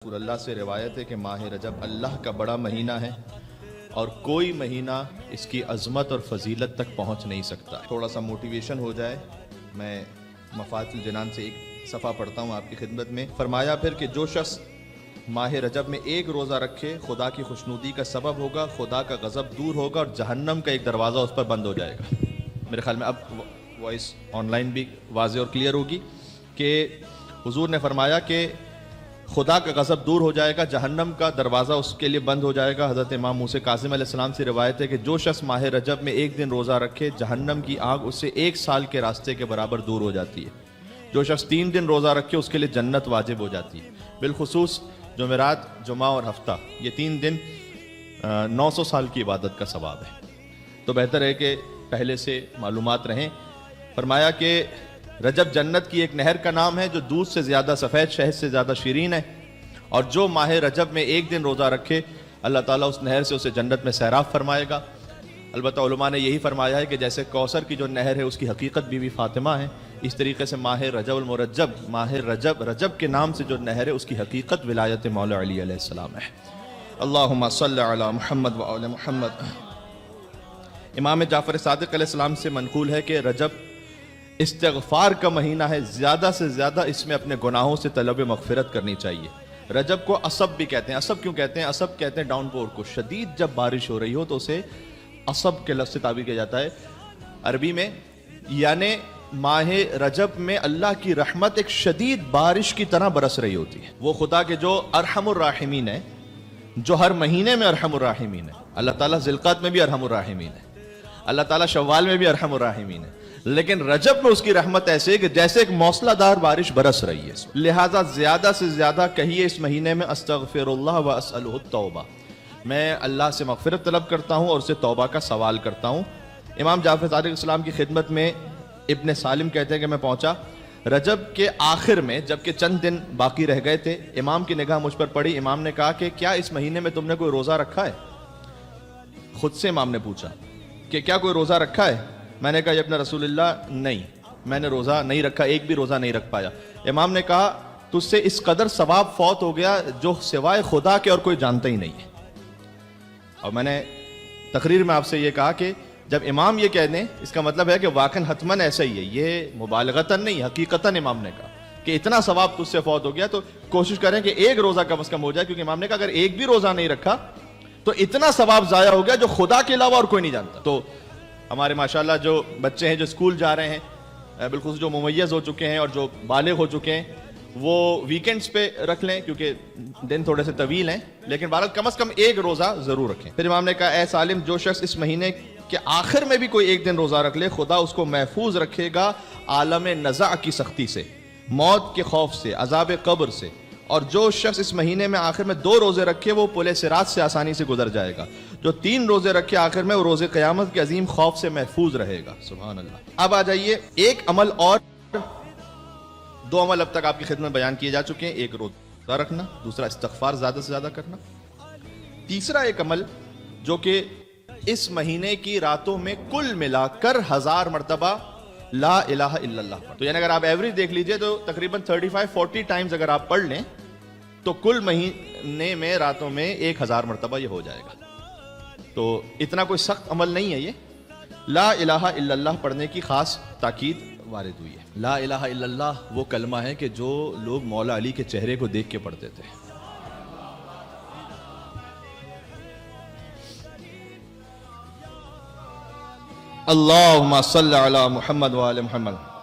رسول اللہ سے روایت ہے کہ ماہ رجب اللہ کا بڑا مہینہ ہے اور کوئی مہینہ اس کی عظمت اور فضیلت تک پہنچ نہیں سکتا۔ تھوڑا سا موٹیویشن ہو جائے، میں مفاتح الجنان سے ایک صفحہ پڑھتا ہوں آپ کی خدمت میں۔ فرمایا پھر کہ جو شخص ماہ رجب میں ایک روزہ رکھے خدا کی خوشنودی کا سبب ہوگا، خدا کا غضب دور ہوگا اور جہنم کا ایک دروازہ اس پر بند ہو جائے گا۔ میرے خیال میں اب وائس آن لائن بھی واضح اور کلیئر ہوگی کہ حضور نے فرمایا کہ خدا کا غضب دور ہو جائے گا، جہنم کا دروازہ اس کے لیے بند ہو جائے گا۔ حضرت امام موسیٰ کاظم علیہ السلام سے روایت ہے کہ جو شخص ماہ رجب میں ایک دن روزہ رکھے جہنم کی آگ اس سے 1 سال کے راستے کے برابر دور ہو جاتی ہے۔ جو شخص 3 دن روزہ رکھے اس کے لیے جنت واجب ہو جاتی ہے۔ بالخصوص جمعرات، جمعہ اور ہفتہ، یہ 3 دن 900 سال کی عبادت کا ثواب ہے، تو بہتر ہے کہ پہلے سے معلومات رہیں۔ فرمایا کہ رجب جنت کی ایک نہر کا نام ہے جو دودھ سے زیادہ سفید، شہد سے زیادہ شیرین ہے، اور جو ماہ رجب میں ایک دن روزہ رکھے اللہ تعالیٰ اس نہر سے اسے جنت میں سیراب فرمائے گا۔ البتہ علماء نے یہی فرمایا ہے کہ جیسے کوثر کی جو نہر ہے اس کی حقیقت بی فاطمہ ہے، اس طریقے سے ماہ رجب المرجب، ماہ رجب کے نام سے جو نہر ہے اس کی حقیقت ولایت مولا علی علیہ السلام ہے۔ اللہم صلی علی محمد و آل محمد۔ امام جعفر صادق علیہ السلام سے منقول ہے کہ رجب استغفار کا مہینہ ہے، زیادہ سے زیادہ اس میں اپنے گناہوں سے طلب مغفرت کرنی چاہیے۔ رجب کو عصب بھی کہتے ہیں۔ عصب کیوں کہتے ہیں؟ عصب کہتے ہیں ڈاؤن پور کو۔ شدید جب بارش ہو رہی ہو تو اسے عصب کے لفظ سے تعبیر کیا جاتا ہے عربی میں، یعنی ماہ رجب میں اللہ کی رحمت ایک شدید بارش کی طرح برس رہی ہوتی ہے۔ وہ خدا کے جو ارحم الراحمین ہے، جو ہر مہینے میں ارحم الراحمین ہے۔ اللہ تعالیٰ ذی القعدہ میں بھی ارحم الراحمین ہے، اللہ تعالیٰ شوال میں بھی ارحم الراحمین ہے، لیکن رجب میں اس کی رحمت ایسے ہے کہ جیسے ایک موسلا دار بارش برس رہی ہے۔ لہٰذا زیادہ سے زیادہ کہیے اس مہینے میں استغفر اللہ و اسألہ التوبہ، میں اللہ سے مغفرت طلب کرتا ہوں اور اسے توبہ کا سوال کرتا ہوں۔ امام جعفر صادق علیہ السلام کی خدمت میں ابن سالم کہتے ہیں کہ میں پہنچا رجب کے آخر میں، جبکہ چند دن باقی رہ گئے تھے، امام کی نگاہ مجھ پر پڑی۔ امام نے کہا کہ کیا اس مہینے میں تم نے کوئی روزہ رکھا ہے؟ خود سے امام نے پوچھا کہ کیا کوئی روزہ رکھا ہے؟ میں نے کہا یا ابن رسول اللہ نہیں، میں نے روزہ نہیں رکھا، ایک بھی روزہ نہیں رکھ پایا۔ امام نے کہا تجھ سے اس قدر ثواب فوت ہو گیا جو سوائے خدا کے اور کوئی جانتا ہی نہیں ہے۔ اور میں نے تقریر میں آپ سے یہ کہا کہ جب امام یہ کہہ دیں اس کا مطلب ہے کہ واقعاً حتماً ایسا ہی ہے، یہ مبالغتاً نہیں، حقیقتاً امام نے کہا کہ اتنا ثواب تجھ سے فوت ہو گیا تو کوشش کریں کہ ایک روزہ کم از کم ہو جائے، کیونکہ امام نے کہا اگر ایک بھی روزہ نہیں رکھا تو اتنا ثواب ضائع ہو گیا جو خدا کے علاوہ اور کوئی نہیں جانتا۔ تو ہمارے ماشاءاللہ جو بچے ہیں جو اسکول جا رہے ہیں، بالخصوص جو ممیز ہو چکے ہیں اور جو بالغ ہو چکے ہیں، وہ ویکنڈز پہ رکھ لیں کیونکہ دن تھوڑے سے طویل ہیں، لیکن بہرحال کم از کم ایک روزہ ضرور رکھیں۔ پھر امام نے کہا اے سالم، جو شخص اس مہینے کے آخر میں بھی کوئی ایک دن روزہ رکھ لے خدا اس کو محفوظ رکھے گا عالم نزع کی سختی سے، موت کے خوف سے، عذاب قبر سے، اور جو شخص اس مہینے میں آخر میں 2 روزے رکھے وہ پل صراط سے آسانی سے گزر جائے گا، جو 3 روزے رکھے آخر میں وہ روزے قیامت کے عظیم خوف سے محفوظ رہے گا۔ سبحان اللہ۔ اب آ جائیے ایک عمل اور، 2 عمل اب تک آپ کی خدمت بیان کیے جا چکے ہیں، ایک روزہ رکھنا، دوسرا استغفار زیادہ سے زیادہ کرنا، تیسرا ایک عمل جو کہ اس مہینے کی راتوں میں کل ملا کر 1000 مرتبہ لا الہ الا اللہ پڑھ۔ تو یعنی اگر آپ ایوریج دیکھ لیجئے تو تقریباً 35-40 ٹائمز اگر آپ پڑھ لیں تو کل مہینے میں راتوں میں 1000 مرتبہ یہ ہو جائے گا۔ تو اتنا کوئی سخت عمل نہیں ہے یہ۔ لا الہ الا اللہ پڑھنے کی خاص تاکید وارد ہوئی ہے۔ لا الہ الا اللہ وہ کلمہ ہے کہ جو لوگ مولا علی کے چہرے کو دیکھ کے پڑھتے تھے۔ اللہم صلی علی محمد و آل محمد۔